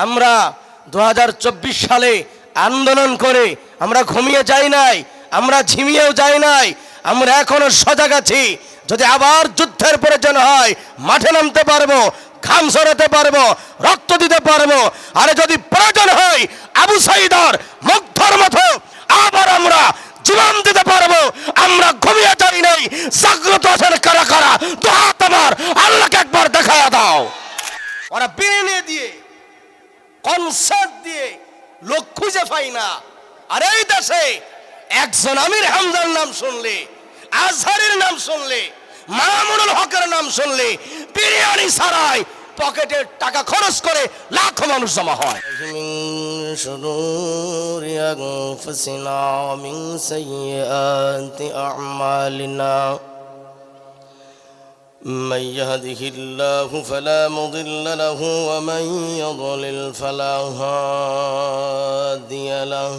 আমরা 2024 সালে আন্দোলন করে আমরা ঘুমিয়ে যাই নাই, আমরা ঝিমিয়েও যাই নাই, আমরা এখনো সজাগ আছি। যদি আবার যুদ্ধের প্রয়োজন হয় মাঠে নামতে পারবো, ঘাম ঝরাতে পারবো, রক্ত দিতে পারবো। আর যদি প্রয়োজন হয় আবু সাইদার মুগ্ধর মতো আবার আমরা জীবন দিতে পারবো। আমরা ঘুমিয়ে যাই নাই, জাগ্রত আছেন কারা কারা? তো হাত আমার আল্লাহকে একবার দেখায়া দাও। ওরা বিনে দিয়ে কনসার্ট দিয়ে লোক খুঁজে পাই না। আর এই দেশে একজন আমির হামজার নাম শুনলে, আজহারের নাম শুনলে, মামুনুল হকের নাম শুনলে বিরিয়ানি ছাড়াই পকেটে টাকা খরচ করে লাখো মানুষ জমা হয়। শুরুরি আনফুসিনা মিন সাইয়্যাতি আ'মালিনা من يهده الله فلا مضل له ومن يضلل فلا هادي له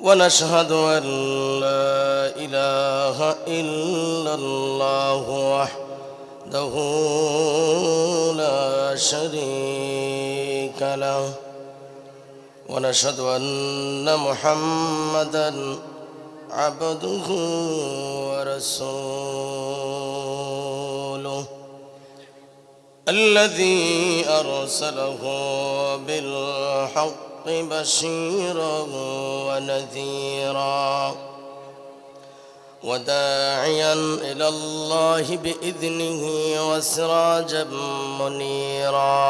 ونشهد أن لا إله إلا الله وحده لا شريك له ونشهد أن محمدًا عبده ورسوله الذي أرسله بالحق بشيرا ونذيرا وداعيا إلى الله بإذنه وسراجا منيرا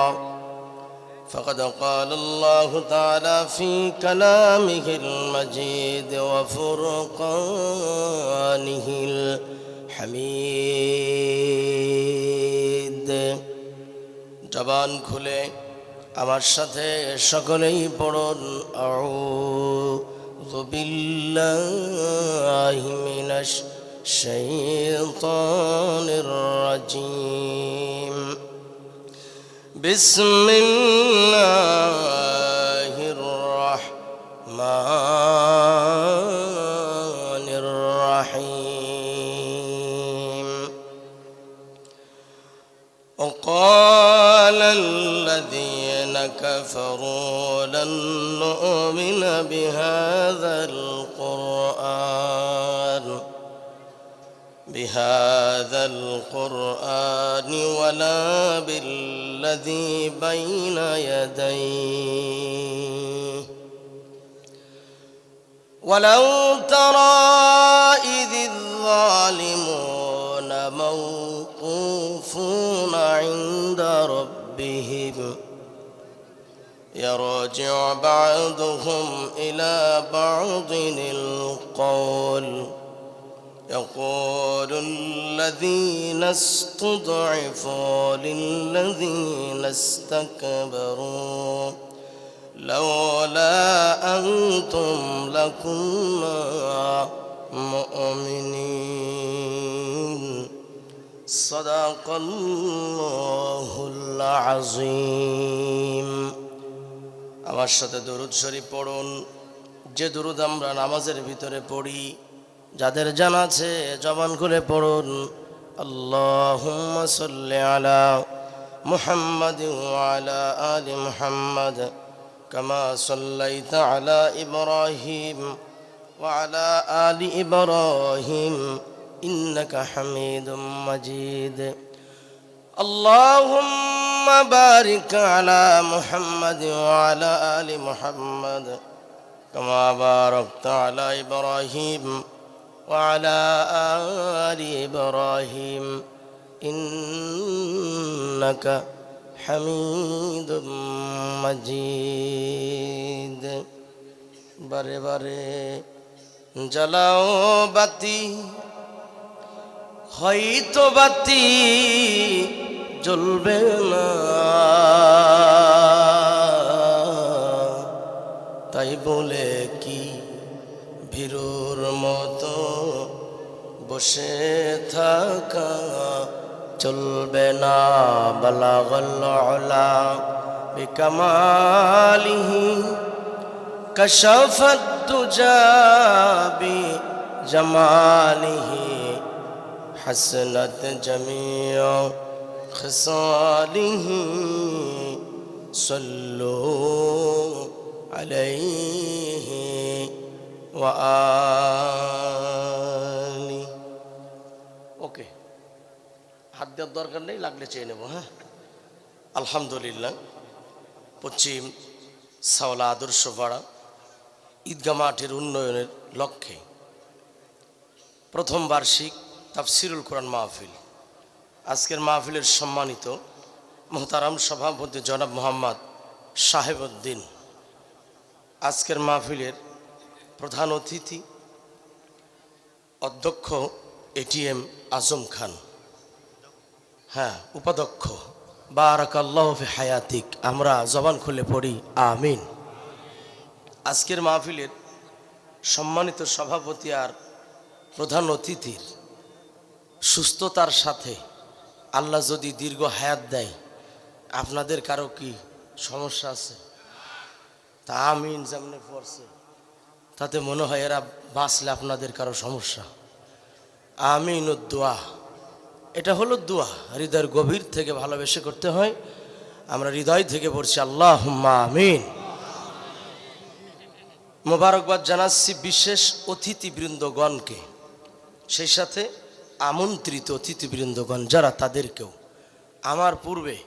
فقد قال الله تعالى في كلامه المجيد وفرقانه الحميد জবান খুলে আমার সাথে সকলেই পড়ুন আউযু বিল্লাহি মিনাশ শাইতানির রাজীম بسم الله الرحمن الرحيم وقال الذين كفروا لن نؤمن بهذا القرآن ولا بالذي بين يديه ولو ترى إذ الظالمون موقوفون عند ربهم يرجع بعضهم إلى بعض القول يقول الذين استضعفوا للذين استكبروا لولا أنتم لكنا مؤمنين صدق الله العظيم আমার সাথে দরুদ শরীফ পড়ুন। যে দরুদ আমরা নামাজের ভিতরে পড়ি, যাদের জানা আছে জবান খুলে পড়ুন। আল্লাহুম্মা সাল্লি আলা মুহাম্মাদ ওয়া আলা আলি মুহাম্মাদ কামা সাল্লাইতা আলা ইব্রাহিম ওয়া আলা আলি ইব্রাহিম ইন্নাকা হামিদুম মাজিদ। আল্লাহুম্মা বারিক আলা মুহাম্মাদ ওয়া আলা আলি মুহাম্মাদ কামা বারাকতা আলা ইব্রাহিম وعلى آل إبراهيم إنك حميد مجيد। বারে বারে জ্বালাও বাতি, হয়তো বাতি জ্বলবে না, তাই বলে কি ভীরুর মতো বসে থাকা চলবে না। বালাগাল উলা বিকামালিহি কাশাফাত দুজা বিজামালিহি হাসনাত জামিউ খিসালিহি সাল্লু আলাইহি ওয়া আলি। ওকে, হাত দেওয়ার দরকার নেই, লাগলে চেয়ে নেব। হ্যাঁ, আলহামদুলিল্লাহ। পশ্চিম সাওলা আদর্শপাড়া ঈদগাহ মাঠের উন্নয়নের লক্ষ্যে প্রথম বার্ষিক তাফসিরুল কোরআন মাহফিল। আজকের মাহফিলের সম্মানিত মোহতারাম সভাপতি জনাব মোহাম্মদ সাহেবউদ্দিন, আজকের মাহফিলের প্রধান অতিথি অধ্যক্ষ এটিএম আজম খান, হ্যাঁ উপাধ্যক্ষ, বারাকাল্লাহু ফি হায়াতিক। আমরা জবান খুলে পড়ি আমিন। আজকের মাহফিলের সম্মানিত সভাপতি আর প্রধান অতিথির সুস্থতার সাথে আল্লাহ যদি দীর্ঘ হায়াত দেয়, আপনাদের কারো কি সমস্যা আছে? তা আমিন যেমনে পড়ছে তাতে মনে হয় এরা বাঁচলে আপনাদের কারো সমস্যা। আমিন দোয়া, এটা হলো দোয়া, হৃদয়ের গভীর থেকে ভালোবেসে করতে হয়। আমরা হৃদয় থেকে পড়ছি আল্লাহুম্মা আমিন। মোবারকবাদ জানাচ্ছি বিশেষ অতিথিবৃন্দগণকে, সেই সাথে আমন্ত্রিত অতিথিবৃন্দগণ যারা, তাদেরকেও। আমার পূর্বে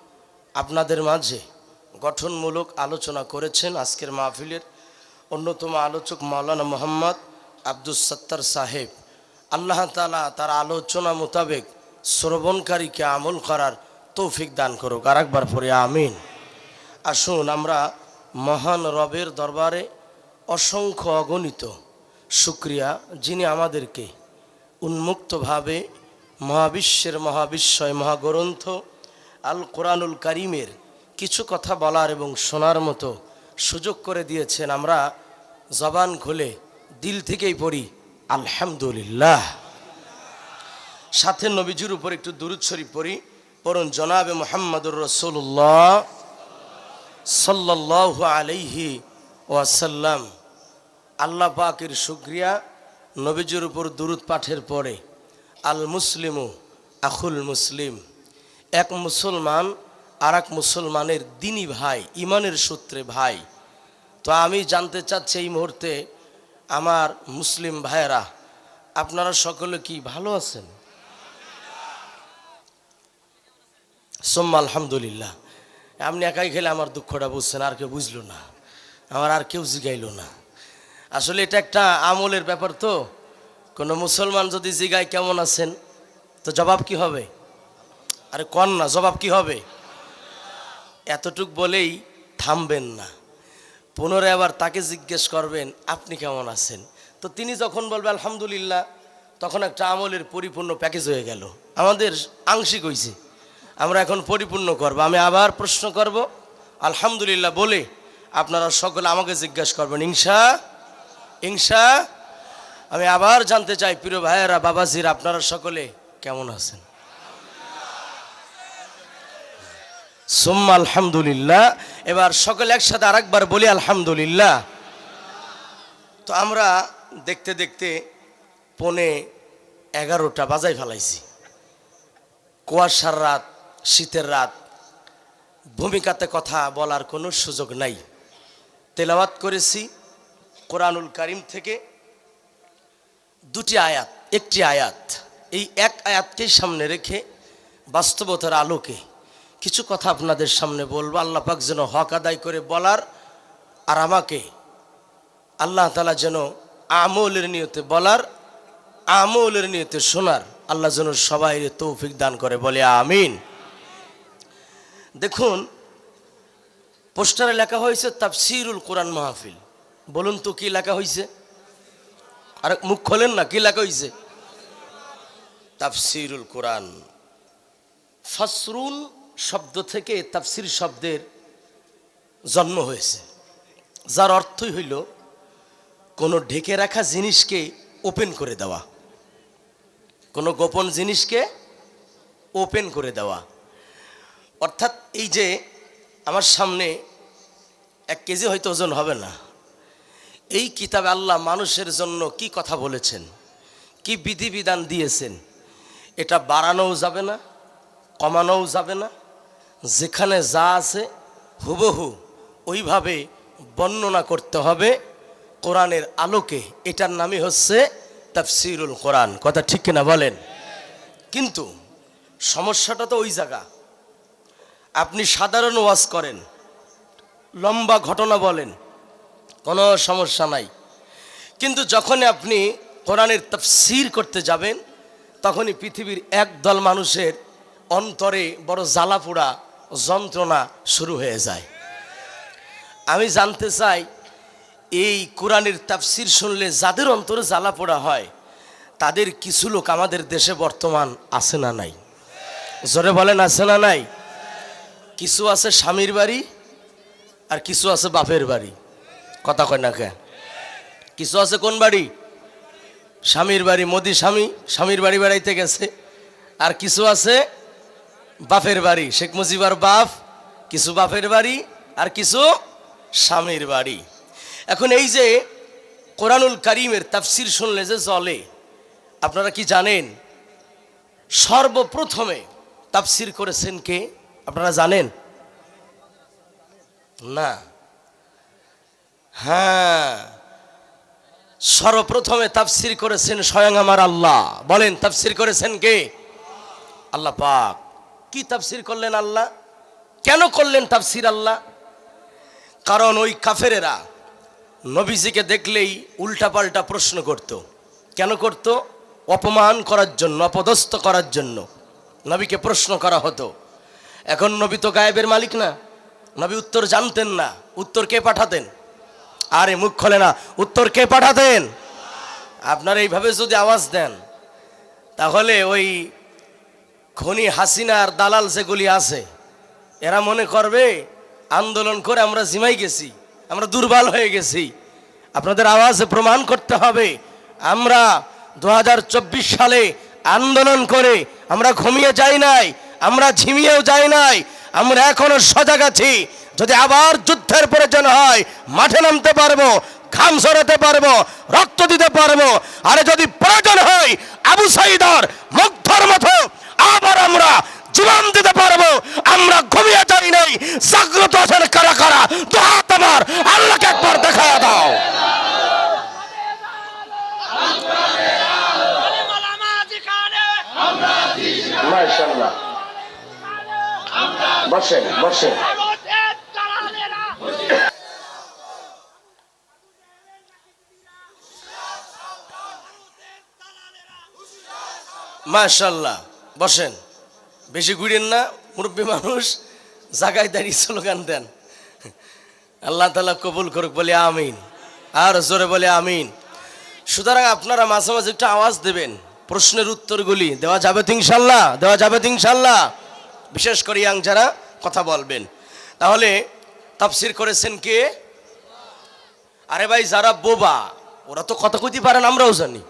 আপনাদের মাঝে গঠনমূলক আলোচনা করেছেন আজকের মাহফিলের অন্যতম আলোচক মাওলানা মোহাম্মদ আব্দুস সত্তার সাহেব। আল্লাহ তাআলা তার আলোচনা মোতাবেক শ্রবণকারীকে আমল করার তৌফিক দান করুক। আর একবার পড়ে আমিন। আসুন আমরা মহান রবের দরবারে অসংখ্য অগণিত শুকরিয়া, যিনি আমাদেরকে উন্মুক্তভাবে মহাবিশ্বের মহাবিস্ময় মহাগ্রন্থ আল কোরআনুল কারীমের কিছু কথা বলার এবং শোনার মতো সুযোগ করে দিয়েছেন। আমরা জবান খুলে দিল থেকেই পড়ি আলহামদুলিল্লাহ। সাথে নবীজির উপর একটু দুরূদ শরীফ পড়ি, পড়ুন জনাবে মুহাম্মদুর রাসূলুল্লাহ সাল্লাল্লাহু আলাইহি ওয়াসাল্লাম। আল্লাহ পাকের শুকরিয়া, নবীজির উপর দুরূদ পাঠের পরে আল মুসলিমু আখুল মুসলিম, এক মুসলমান আর এক মুসলমানের দিনী ভাই, ইমানের সূত্রে ভাই। তো আমি জানতে চাচ্ছি এই মুহূর্তে আমার মুসলিম ভাইয়েরা, আপনারা সকলে কি ভালো আছেন? সোম্মা আলহামদুলিল্লাহ। আপনি একাই খেলে আমার দুঃখটা বুঝছেন, আর কেউ বুঝলো না, আমার আর কেউ জিগাইল না। আসলে এটা একটা আমলের ব্যাপার। তো কোনো মুসলমান যদি জিগায় কেমন আছেন, তো জবাব কি হবে? আরে কন না, জবাব কি হবে? এতটুক বলেই থামবেন না, পুনরায় আবার তাকে জিজ্ঞেস করবেন আপনি কেমন আছেন। তো তিনি যখন বলবে আলহামদুলিল্লাহ, তখন একটা আমলের পরিপূর্ণ প্যাকেজ হয়ে গেল। আমাদের আংশিক হয়েছে, আমরা এখন পরিপূর্ণ করব। আমি আবার প্রশ্ন করব, আলহামদুলিল্লাহ বলে আপনারা সকলে আমাকে জিজ্ঞাসা করবেন ইনশা ইনশা। আমি আবার জানতে চাই প্রিয় ভাইয়েরা, বাবাজির, আপনারা সকলে কেমন আছেন? সুম্মা আলহামদুলিল্লাহ। এবার সকলে একসাথে আরেকবার বলি আলহামদুলিল্লাহ। তো আমরা দেখতে দেখতে 11:15 বাজাই ফেলাইছি। কুয়াশার রাত, শীতের রাত, ভূমিকাতে কথা বলার কোনো সুযোগ নাই। তেলাওয়াত করেছি কোরআনুল কারীম থেকে দুটি আয়াত, একটি আয়াত। এই এক আয়াতকেই সামনে রেখে বাস্তবতার আলোকে কিছু কথা আপনাদের সামনে বলবো। আল্লাহ পাক যেন হক আদায় করে বলার, আর আমাকে আল্লাহ তাআলা যেন আমলের নিয়তে বলার, আমলের নিয়তে শোনার আল্লাহ যেন সবাই তৌফিক দান করে, বলে আমিন। দেখুন, পোস্টারে লেখা হয়েছে তাফসিরুল কোরআন মাহফিল। বলুন তো কি লেখা হয়েছে? আর মুখ খোলেন না, কি লেখা হয়েছে? তাফসিরুল কোরআন। ফাসরুন শব্দ থেকে তাফসির শব্দের জন্ম হয়েছে, যার অর্থই হইল কোনো ঢেকে রাখা জিনিসকে ওপেন করে দেওয়া, কোনো গোপন জিনিসকে ওপেন করে দেওয়া। অর্থাৎ এই যে আমার সামনে 1 কেজি হয়তো ওজন হবে না, এই কিতাবে আল্লাহ মানুষের জন্য কি কথা বলেছেন, কি বিধিবিধান দিয়েছেন, এটা বাড়ানোও যাবে না, কমানোও যাবে না। যেখানে যা আছে হুবহু ওইভাবে বর্ণনা করতে হবে কোরআনের আলোকে। এটার নামই হচ্ছে তাফসিরুল কোরআন। কথা ঠিক কিনা বলেন? কিন্তু সমস্যাটা তো ওই জায়গা, আপনি সাধারণ ওয়াজ করেন, লম্বা ঘটনা বলেন, কোনো সমস্যা নাই, কিন্তু যখন আপনি কোরআনের তাফসির করতে যাবেন তখনই পৃথিবীর একদল মানুষের অন্তরে বড় জ্বালাপোড়া যন্ত্রণা শুরু হয়ে যায়। আমি জানতে চাই, এই কোরআনের তাফসির শুনলে যাদের অন্তরে জ্বালাপোড়া হয় তাদের কিছু লোক আমাদের দেশে বর্তমান আছে না নাই? জোরে বলেন, আছে না নাই? কিছু আছে স্বামীর বাড়ি আর কিছু আছে বাপের বাড়ি। কথা কয় না কে? কিছু আছে কোন বাড়ি? স্বামীর বাড়ি, মোদি স্বামী স্বামীর বাড়ি বেড়াইতে গেছে। আর কিছু আছে বাপের বাড়ি, শেখ মুজিবার বাপ, কিছু বাপের বাড়ি আর কিছু স্বামীর বাড়ি। এখন এই যে কোরআনুল কারীমের তাফসির শুনলে যে চলে, আপনারা কি জানেন সর্বপ্রথমে তাফসির করেছেন কে? আপনারা জানেন না? হ্যাঁ, সর্বপ্রথমে তাফসির করেছেন স্বয়ং আমার আল্লাহ। বলেন, তাফসির করেছেন কে? আল্লাহ পাক। কি তাফসির করলেন আল্লাহ? কেন করলেন তাফসির আল্লাহ? কারণ ওই কাফেরেরা নবীজিকে দেখলেই উল্টাপাল্টা প্রশ্ন করত। কেন করত? অপমান করার জন্য, অপদস্থ করার জন্য নবীকে প্রশ্ন করা হতো। এখন নবী তো গায়েবের মালিক না, নবী উত্তর জানতেন না। উত্তর কে পাঠাতেন? আরে মুখ খোলে না, উত্তর কে পাঠাতেন? আপনারা এইভাবে যদি আওয়াজ দেন তাহলে ওই খনি হাসিনার দালাল যেগুলি আছে এরা মনে করবে আন্দোলন করে আমরা জিমাই গেছি, আমরা দুর্বল হয়ে গেছি। আপনাদের আওয়াজে প্রমাণ করতে হবে আমরা 2024 সালে আন্দোলন করে আমরা ঘুমিয়ে যাই নাই, আমরা ঝিমিয়েও যাই নাই, আমরা এখনো সজাগ আছি। যদি আবার যুদ্ধের প্রয়োজন হয় মাঠে নামতে পারবো, ঘাম ঝরাতে পারবো, রক্ত দিতে পারবো। আরে যদি প্রয়োজন হয় আবু সাইদার মুগ্ধর মতো আবার আমরা জীবন দিতে পারবো। আমরা ঘুমিয়ে যাই নাই, জাগ্রত আছেন কারা কারা? তো হাত আমার আল্লাহকে একবার দেখায় দাও। মাশাআল্লাহ, বসেন বসেন। মাশাআল্লাহ, বসেন, বেশি ঘুরেন না, মুরব্বী মানুষ, জায়গায় দাঁড়িয়ে স্লোগান দেন। আল্লাহ তাআলা কবুল করুক, বলে আমিন। আর জোরে বলে আমিন। সুতরাং আপনারা মাঝে মাঝে একটু আওয়াজ দেবেন, প্রশ্নের উত্তরগুলি দেওয়া যাবে তো ইনশাল্লাহ, দেওয়া যাবে তো ইনশাল্লাহ। বিশেষ করে ইয়াং যারা কথা বলবেন। তাহলে তাফসির করেছেন কে? আরে ভাই, যারা বোবা ওরা তো কথা কইতে পারেন, আমরাও জানি,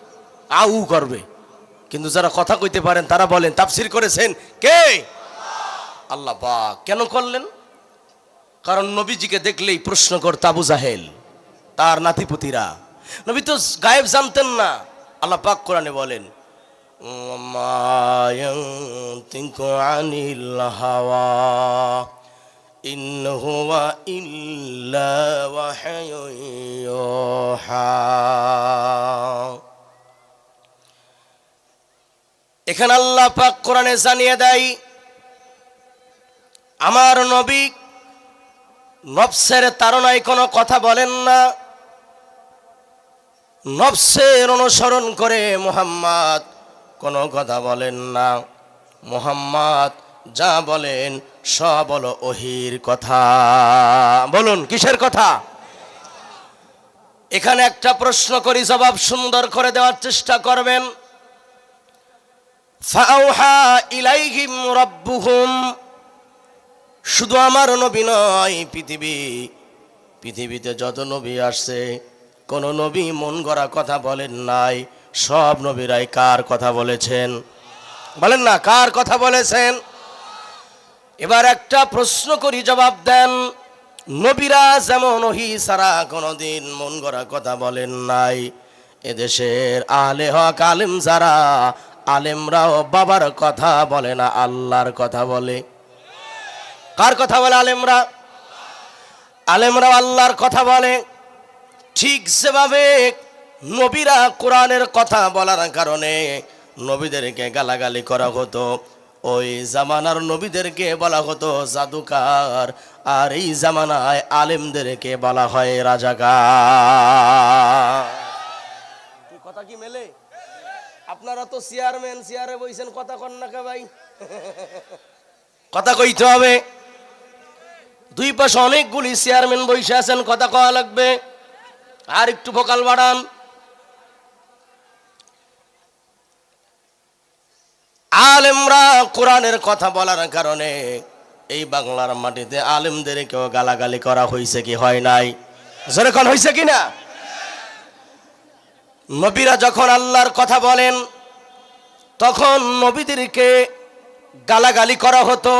আউ করবে, কিন্তু যারা কথা কইতে পারেন তারা বলেন তাফসির করেছেন কে? আল্লাহ পাক। কেন করলেন? কারণ নবীজিকে দেখলেই প্রশ্ন করত আবু জাহেল, তার নাতিপুতিরা। নবী তো গায়েব জানতেন না। আল্লাহ পাক কোরআনে বলেন, মা ইয়ানতিকু আনিল হাওয়া ইন হুয়া ইল্লা ওয়াহয়ুন ইউহা। এখানে আল্লাহ পাক কোরআনে জানিয়ে দেয় আমার নবী নফসের তাড়নায় কোনো কথা বলেন না, নফসের অনুসরণ করে মুহাম্মদ কোনো কথা বলেন না। মুহাম্মদ যা বলেন সব হলো ওহির কথা। বলুন কিসের কথা? এখানে একটা প্রশ্ন করি, জবাব সুন্দর করে দেওয়ার চেষ্টা করবেন। ফাআউহা ইলাইহিম রাব্বুহুম, শুধু আমার নবী নয়, পৃথিবীতে যত নবী আসছে কোন নবী মন গড়া কথা বলেন নাই। সব নবীরাই কার কথা বলেছেন? বলেন না, কার কথা বলেছেন? এবার একটা প্রশ্ন করি, জবাব দেন। নবীরা যেমন ওহী ছাড়া কোনোদিন মন গড়া কথা বলেন নাই, এদেশের আলে হক আলেম যারা, আলেমরাও বাবার কথা বলে না, আল্লাহর কথা বলে। কার কথা বলে আলেমরা? আলেমরা আল্লাহর কথা বলে, ঠিক সেভাবে নবীরা কোরআনের কথা বলার কারণে নবীদেরকে গালাগালি করা হতো। ওই জামানার নবীদেরকে বলা হতো জাদুকার, আর এই জামানায় আলেমদেরকে বলা হয় রাজাকার। কথা কি মেলে? আপনারা তো চেয়ারম্যান, চেয়ারে বইছেন, কথা কন না কে ভাই? কথা কইতে হবে। দুই পাশে অনেকগুলি চেয়ারম্যান বসে আছেন, কথা কওয়া লাগবে। আর একটু ভোকাল বাড়ান। আলেমরা কোরআনের কথা বলার কারণে এই বাংলার মাটিতে আলেমদেরকেও গালাগালি করা হয়েছে কি হয় নাই? যেরকম হয়েছে কিনা? নবীরা যখন আল্লাহর কথা বলেন তখন নবীদেরকে গালাগালি করা হতো।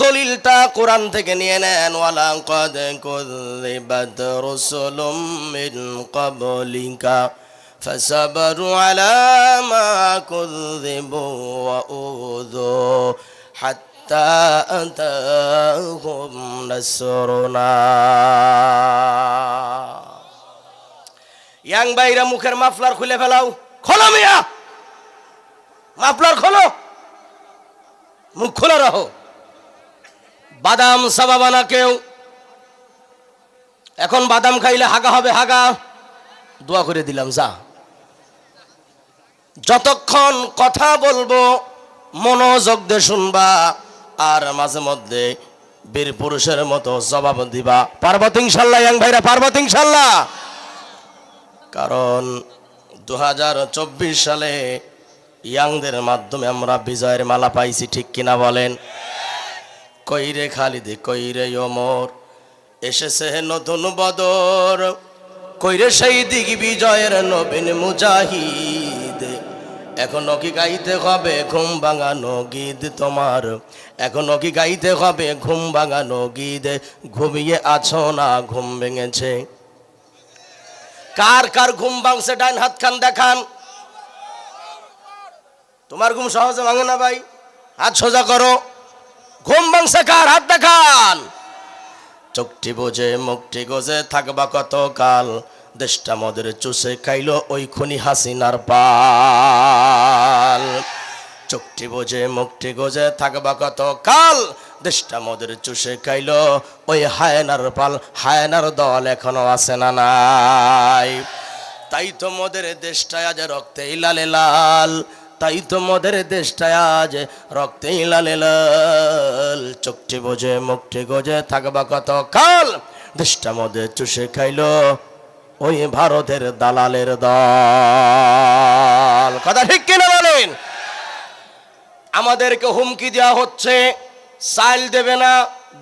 দলিলটা কোরআন থেকে নিয়ে নেন। ওয়ালা কাদ কুযিবাত রাসূলুম মিন ক্বাবলিকা ফাসাবারু আলা মা কুযিবু ওয়া উযু হাত্তা আতাহুম নাসরুনা। ইয়াং ভাইরা মুখের মাফলার খুলে ফেলাও। খোলো মিয়া, মাফলার খোলো, মুখ খোলা রাখো। বাদাম সাবাবা না কেউ। এখন বাদাম খাইলে হাগা হবে, হাগা। দোয়া করে দিলাম, যা। যতক্ষণ কথা বলবো মনোযোগ দিয়ে শুনবা, আর মাঝে মধ্যে বীর পুরুষের মতো জবাব দিবা। পারবো ইনশাল্লাহ? ইয়াং ভাইরা পারবো ইনশাল্লাহ? কারণ 2024 সালে ইয়াংদের মাধ্যমে আমরা বিজয়ের মালা পাইছি, ঠিক কিনা বলেন? কইরে খালিদ, কইরে ওমর, এসেছে নতুন বদর, কইরে সেই দিক বিজয়ের নবীন মুজাহিদ। এখনো কি গাইতে হবে ঘুম ভাঙানো গীত তোমার? এখনো কি গাইতে হবে ঘুম ভাঙানো গীত? ঘুমিয়ে আছো না ঘুম ভেঙেছে? কার কার ঘুম ভাঙছে ডাইন হাত খান দেখান। তোমার ঘুম সহজে ভাঙে না ভাই, হাত সোজা করো। ঘুম ভাঙছে কার? হাত দেখান। চোখটি বোঝে মুখটি গোজে থাকবা কত কাল, দেশটা মদের চুষে খাইলো ওই খুনি হাসিনার পাল। চোখটি বোঝে মুখটি গোজে থাকবা কত কাল, দেশটা মদের চুষে খাইলো ওই হায়নার পাল। হায়নার দল এখনো আছে না নাই? তাই তো মদের দেশটায় আজ রক্তে লালে লাল, তাই তো মদের দেশটায় আজ রক্তে লালে লাল। চোখটি বোঝে মুখটি গোজে থাকবা কত কাল, দেশটা মদের চুষে খাইলো ওই ভারতের দালালের দল। কথা ঠিক কিনা বলেন? আমাদেরকে হুমকি দেওয়া হচ্ছে, চাল দেবে না,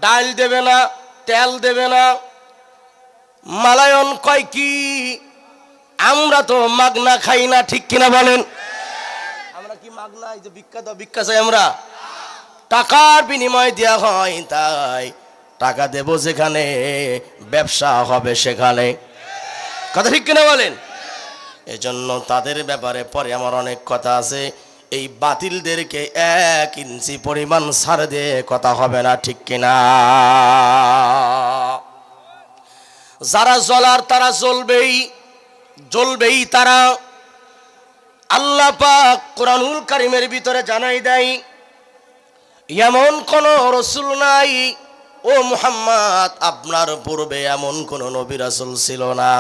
ডাল দেবে না, তেল দেবে না। মালায়ন কয় কি, আমরা তো মাগনা খাই না, ঠিক কিনা বলেন? আমরা কি মাগনা, এই যে ভিক্ষা দাও, ভিক্ষা চাই আমরা? টাকার বিনিময় দেওয়া হয়, তাই টাকা দেব যেখানে ব্যবসা হবে সেখানে। কথা ঠিক কিনা বলেন? এজন্য তাদের ব্যাপারে পরে আমার অনেক কথা আছে। এই বাতিলদেরকে 1 ইঞ্চি পরিমাণ ছাড় দিয়ে কথা হবে না, ঠিক কিনা? যারা জ্বলার তারা জ্বলবেই, জ্বলবেই তারা। আল্লাহ পাক কোরআনুল কারীমের ভিতরে জানাই দেয়, এমন কোন রাসূল নাই ও মুহাম্মদ, আপনার পূর্বে এমন কোন নবী রাসূল ছিল না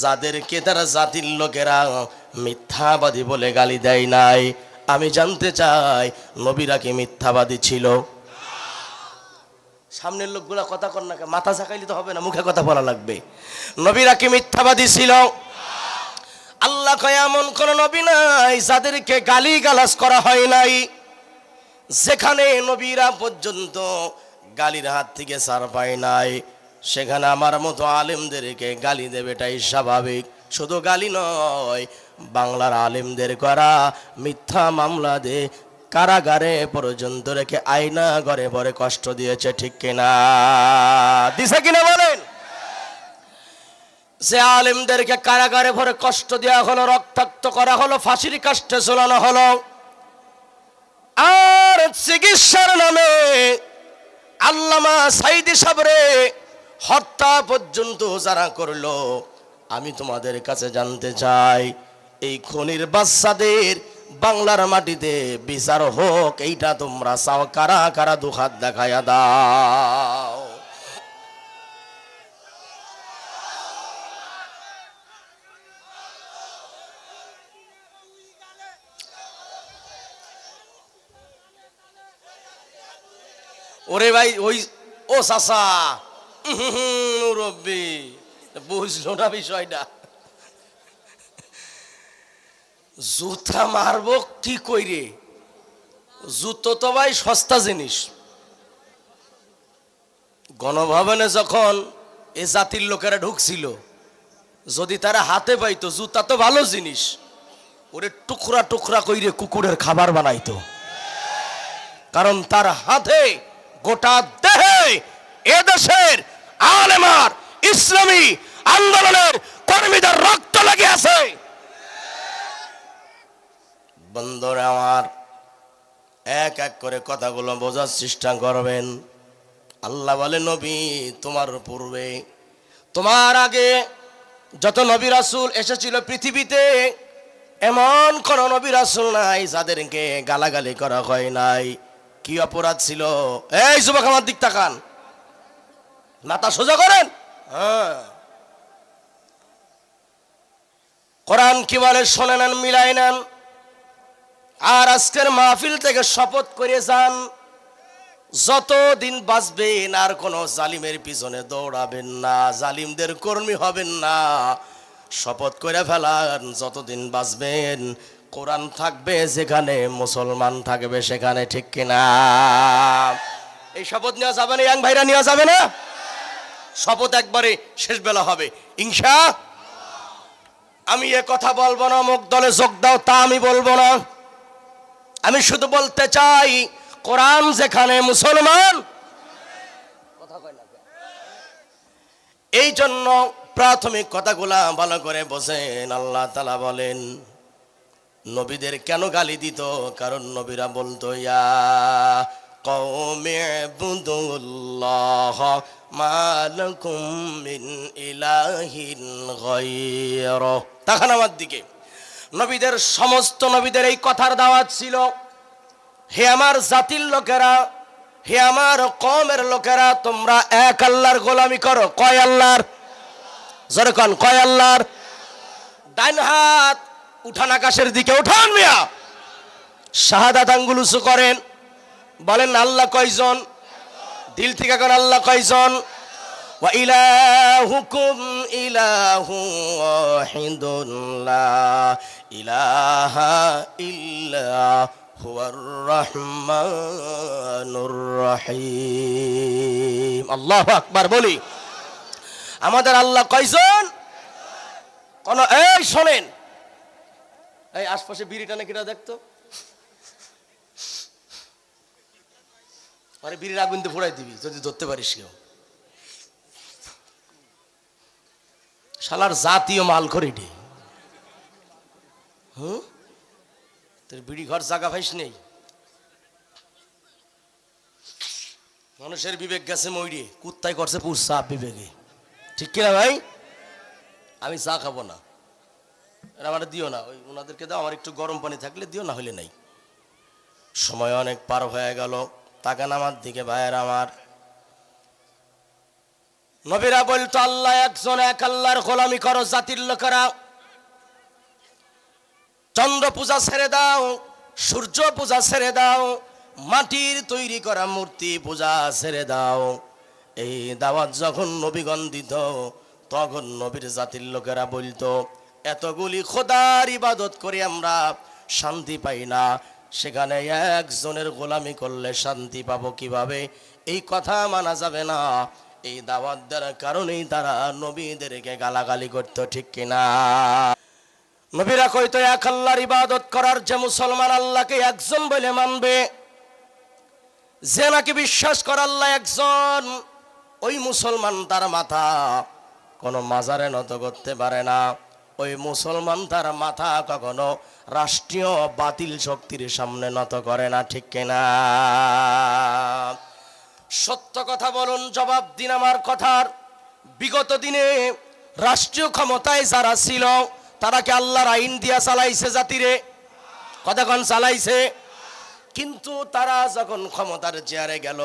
যাদেরকে তারা জাতির লোকেরা মিথ্যাবাদী বলে গালি দেয় নাই। আমি জানতে চাই নবীরা কি মিথ্যাবাদী ছিল? সামনের লোকগুলা কথা কর না, মাথা ঝাঁকাইলে তো হবে না, মুখে কথা বলা লাগবে। নবীরা কি মিথ্যাবাদী ছিল? আল্লাহ কয় এমন কোন নবী নাই যাদেরকে গালি গালাজ করা হয় নাই। যেখানে নবীরা পর্যন্ত গালির হাত থেকে ছাড় পায় নাই, সেখানে আমার মতো আলেমদেরকে গালি দেবেটাই স্বাভাবিক। শুধু গালি নয়, বাংলার আলেমদের করা মিথ্যা মামলা দিয়ে কারাগারে পর্যন্ত রেখে আয়না ঘরে ভরে কষ্ট দিয়েছে, ঠিক কিনা? দিছে কিনা বলেন? যে আলেমদেরকে কারাগারে ভরে কষ্ট দেওয়া হলো, রক্তাক্ত করা হলো, ফাঁসির কাস্টে ঝোলানো হলো, আর চিকিৎসার নামে আল্লামা সাইদি সাবরে হত্যা পর্যন্ত যারা করলো, আমি তোমাদের কাছে জানতে চাই এই খনির বাচ্চাদের বাংলার মাটিতে বিচার হোক, এইটা তোমরা চাও? কারা কারা দুহাত দেখায়া দাও। ওরে ভাই, ওই ও চাচা মুরব্বি বুঝলো না বিষয়টা। জুতা মারবো কি কইরে? জুতো তো ভাই সস্তা জিনিস। গণভবনে যখন এ জাতির লোকেরা ঢুকছিল, যদি তারা হাতে পাইতো, জুতা তো ভালো জিনিস, ওরে টুকরা টুকরা কইরে কুকুরের খাবার বানাইতো। কারণ তার হাতে গোটা দেহে এদেশের আলেমার ইসলামী আন্দোলনের কর্মীদের রক্ত লেগে আছে। বন্ধুরা আমার, এক এক করে কথাগুলো বোঝার চেষ্টা করবেন। আল্লাহ বলে, নবী তোমার পূর্বে, তোমার আগে যত নবী রাসূল এসেছিল পৃথিবীতে, এমন কোন নবী রাসূল নাই যাদেরকে গালাগালি করা হয় নাই। কি অপরাধ ছিল? এই যুবক আমার দিক তাকান, মাথা সোজা করেন। হ্যাঁ, কোরআন কি বলে শোনে নেন, মিলাই নেন। আর আজকের মাহফিল থেকে শপথ করে যান, যতদিন বাঁচবেন আর কোন জালিমের পিছনে দৌড়াবেন না, জালিমদের কর্মী হবেন না। শপথ করে ফেলান, যতদিন বাঁচবেন কোরআন থাকবে যেখানে, মুসলমান থাকবে সেখানে, ঠিক কিনা? এই শপথ নেওয়া যাবে না? ইয়াং ভাইরা নেওয়া যাবে না? শপথ একবারে শেষ বেলা হবে ইনশা। আমি এ কথা বলবো না মুখ দলে যোগ দাও, তা আমি বলবো না। আমি শুধু বলতে চাই, কোরআন যেখানে, মুসলমান। এই জন্য প্রাথমিক কথাগুলা ভালো করে বোঝেন। আল্লাহ তাআলা বলেন, নবীদের কেন গালি দিত? কারণ নবীরা বলতো, ইয়া কওমি ইবুদুল্লাহ মা লাকুম মিন ইলাহিন গায়রুহু। তাকান আমার দিকে। নবীদের, সমস্ত নবীদের এই কথার দাওয়াত ছিল, হে আমার জাতির লোকেরা, হে আমার কওমের লোকেরা, তোমরা এক আল্লাহর গোলামি করো। কয় আল্লাহর? জোরে কোন, কয় আল্লাহর? ডান হাত উঠান আকাশের দিকে, উঠান মিয়া। শাহাদাত আঙ্গুল উঁচু করেন, বলেন আল্লাহ কয়জন? দিল থেকে কোন আল্লাহ কয়জন? ওয়া ইলাহুকুম ইলাহু ওয়াহিদুন লা ইলাহা ইল্লা হুয়ার রহমানুর রহিম। আল্লাহু আকবার বলি। আমাদের আল্লাহ কয়জন? কোন, এই শোনেন, এই আশপাশে বিড়ি টানে কিনা দেখতো, আরে বিড়ির আগুন তো ফোড়াই দিবি যদি ধরতে পারিস কেউ। শালার জাতীয় মাল করে ডে। তোর বিড়ি ঘর জায়গা ভাইস নেই। মানুষের বিবেক গেছে মইরে, কুত্তায় করছে পুষ সাপ বিবেকে, ঠিক কিনা ভাই? আমি চা খাবো না, আমার দিও না, ওই ওনাদেরকে দাও, আমার একটু গরম পানি থাকলে দিও, না হলে নাই। সময় অনেক পার হয়ে গেল, তাকান আমার দিকে ভাইয়ের আমার। নবীরা বলতো, আল্লাহ একজন, এক আল্লাহর গোলামি করো জাতির লোকেরা। চন্দ্র পূজা ছেড়ে দাও, সূর্য পূজা ছেড়ে দাও, মাটির তৈরি করা মূর্তি পূজা ছেড়ে দাও। এই দাওয়াত যখন নবীগণ দিত, তখন নবীর জাতির লোকেরা বলতো, এতগুলি খোদার ইবাদত করে আমরা শান্তি পাই না, সেখানে একজনের গোলামি করলে শান্তি পাবো কিভাবে? এই কথা মানা যাবে না। এই দাওয়াত দেওয়ার কারণেই তারা নবীদেরকে গালাগালি করতো, ঠিক কিনা? নবীরা কইতো, এক আল্লাহর ইবাদত করার যে মুসলমান আল্লাহকে একজন বলে মানবে, যে নাকি বিশ্বাস করে আল্লাহ একজন, ওই মুসলমান তার মাথা কোনো মাজারে নত করতে পারে না। ওই মুসলমান তার মাথা কখনো রাষ্ট্রীয় বাতিল শক্তির সামনে নত করে না, ঠিক কিনা? সত্য কথা বলুন, জবাব দিন আমার কথার। বিগত দিনে রাষ্ট্রীয় ক্ষমতায় যারা ছিল তারা কি আল্লাহর আইন দিয়া চালাইছে জাতিরে? কতক্ষণ চালাইছে? কিন্তু তারা যখন ক্ষমতার চেয়ারে গেল,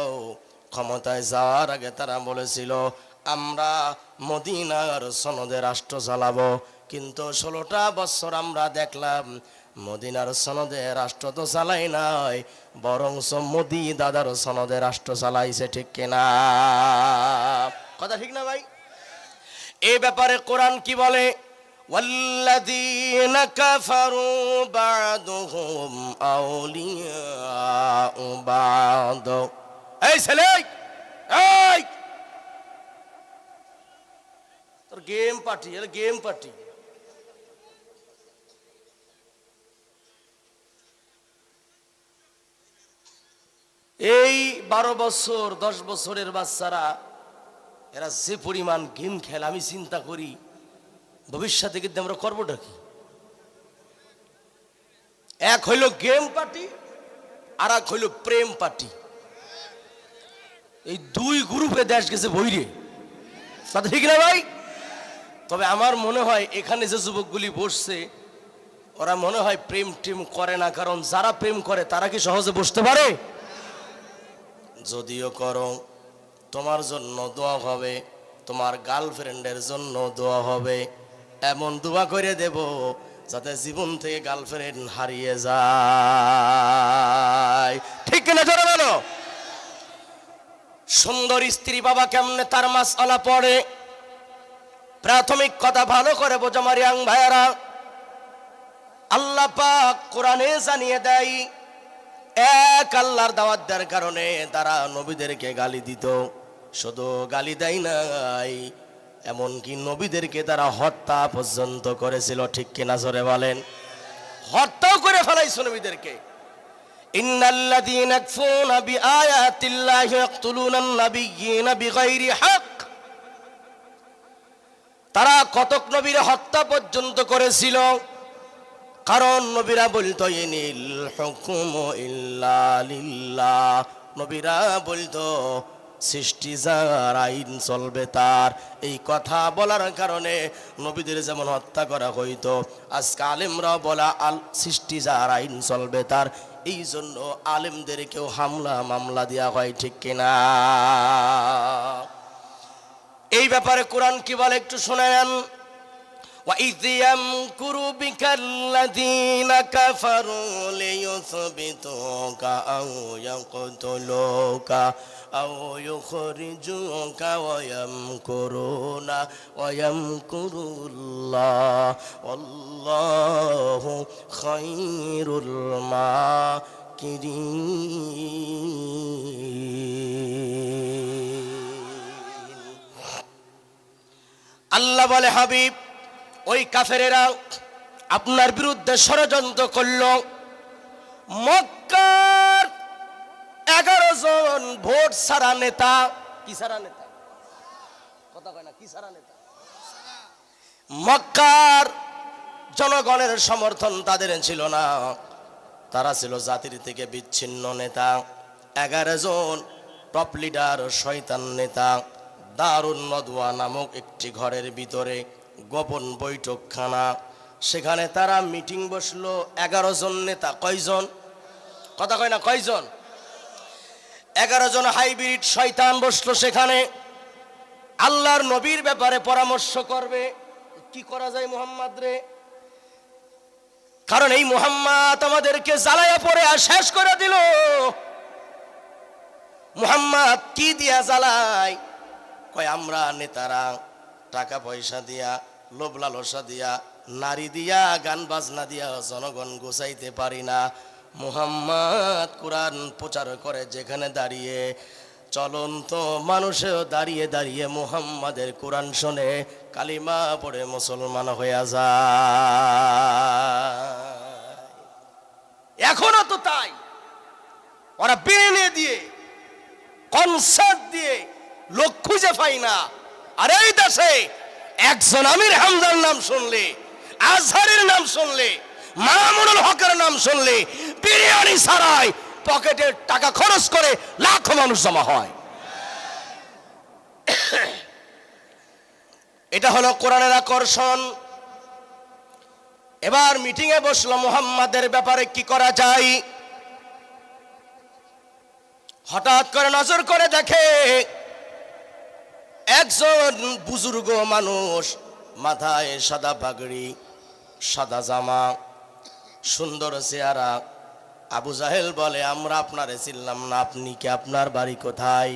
ক্ষমতায় যাওয়ার আগে তারা বলেছিল আমরা মদিনার সনদে রাষ্ট্র চালাবো। কিন্তু 16টা বছর আমরা দেখলাম মদিনার সনদে রাষ্ট্র তো চালাই নাই, বরং মোদি দাদার সনদে রাষ্ট্র চালাইছে। ঠিক কিনা? কথা ঠিক না ভাই? এই ব্যাপারে কোরআন কি বলে? ওয়াল্লাযীনা কাফারু বা'দুহুম আউলিয়াউ বা'দ। এই ছেলে, এই তোর গেম পার্টি, এটা গেম পার্টি। এই 12 বছর 10 বছরের বাচ্চারা এরা যে পরিমাণ গেম খেলে, আমি চিন্তা করি ভবিষ্যতে কিন্তু আমরা করবোটা কি? এক হইল গেম পার্টি, আর এক হইল প্রেম পার্টি। এই দুই গ্রুপে দেশ গেছে বইরে। কথা ঠিক না ভাই? তবে আমার মনে হয় এখানে যে যুবকগুলি বসছে ওরা মনে হয় প্রেম টেম করে না, কারণ যারা প্রেম করে তারা কি সহজে বসতে পারে? যদিও করো, তোমার জন্য দোয়া হবে, তোমার গার্লফ্রেন্ডের জন্য দোয়া হবে, এমন দোয়া করে দেব যাতে জীবন থেকে গার্লফ্রেন্ড হারিয়ে যায়। ঠিক কিনা জোরে বলো? সুন্দর স্ত্রী বাবা কেমনে তার মাসআলা পড়ে, প্রাথমিক কথা ভালো করে বোঝো আমার ইয়াং ভাইয়ারা। আল্লাহ পাক কোরআনে জানিয়ে দেয়, এক আল্লাহর দাওয়াত দেওয়ার কারণে তারা নবীদেরকে গালি দিত। শুধু গালি দেয় নাই, এমনকি নবীদেরকে তারা হত্যা পর্যন্ত করেছিল। ঠিক কিনা জোরে বলেন? হত্যাও করে ফেলাইছে নবীদেরকে। ইন্নাল্লাযীনা ইয়াকফুরুনা বিআয়াতিল্লাহি ইয়াকতুলুনান নাবিয়্যিনা বিগাইরি হক। তারা কতক নবীর হত্যা পর্যন্ত করেছিল, কারণ নবীরা বলতো ইনিল হুকুমু ইল্লা লিল্লাহ। নবীরা বলতো সৃষ্টি যার আইন চলবে তার। এই কথা বলার কারণে নবীদের যেমন হত্যা করা হইতো, আজকে আলেমরাও বলা সৃষ্টি যার আইন চলবে তার, এই জন্য আলেমদেরকেও হামলা মামলা দেওয়া হয়। ঠিক কিনা? এই ব্যাপারে কোরআন কি বলে একটু শুনে নেন। وَإِذْ يَمْكُرُ بِكَ الَّذِينَ كَفَرُوا لِيُثْبِتُوكَ أَوْ يَقْتُلُوكَ أَوْ يُخْرِجُوكَ وَيَمْكُرُونَ وَيَمْكُرُ اللَّهُ وَاللَّهُ خَيْرُ الْمَاكِرِينَ। আল্লাহ বলে, হাবিব ওই কাফেরেরা আপনার বিরুদ্ধে ষড়যন্ত্র করল। মক্কার 11 জন ভোট ছাড়া নেতা, কি ছাড়া নেতা? কথা কয় না, কি ছাড়া নেতা? মক্কার জনগণের সমর্থন তাদের ছিল না, তারা ছিল জাতির থেকে বিচ্ছিন্ন নেতা। 11 জন টপ লিডার, শয়তান নেতা। দারুন নদওয়া নামক একটি ঘরের ভিতরে গোপন বৈঠকখানা, সেখানে তারা মিটিং বসলো। 11 জন নেতা। কয়জন? কথা কয় না, কয়জন? 11 জন হাইব্রিড শয়তান বসলো সেখানে। আল্লাহর নবীর ব্যাপারে পরামর্শ করবে, কি করা যায় মুহাম্মদ রে, কারণ এই মুহাম্মদ আমাদেরকে জ্বালায়া পড়ে আর শেষ করে দিল। মুহাম্মদ কি দিয়া জ্বালায়? কয় আমরা নেতারা টাকা পয়সা দিয়া, লোভ লালসা দিয়া, নারী দিয়া, গান বাজনা দিয়া জনগণ গোছাইতে পারি না। মুহাম্মদ কোরআন প্রচার করে যেখানে দাঁড়িয়ে, চলন্ত মানুষেও দাঁড়িয়ে দাঁড়িয়ে মুহাম্মাদের কোরআন শুনে কালিমা পড়ে মুসলমান হয়ে যায়। এখনো তো তাই। ওরা বিরিয়ে দিয়ে, কনসার্ট দিয়ে লোক খুঁজে পাই না। আর এই দেশে একজন আমির হামজার নাম শুনলে, আজহারের নাম শুনলে, মামুনুল হকের নাম শুনলে বিরিয়ানি ছাড়াই পকেটের টাকা খরচ করে লাখো মানুষ জমা হয়। এটা হলো কোরআনের আকর্ষণ। এবার মিটিংয়ে বসলো, মুহাম্মাদের ব্যাপারে কি করা যায়। হঠাৎ করে নজর করে দেখে একজন বুজুর্গ মানুষ, মাথায় সাদা পাগড়ি, সাদা জামা, সুন্দর চেহারা। আবু জাহেল বলে, আমরা আপনারে চিনলাম না, আপনি কি, আপনার বাড়ি কোথায়?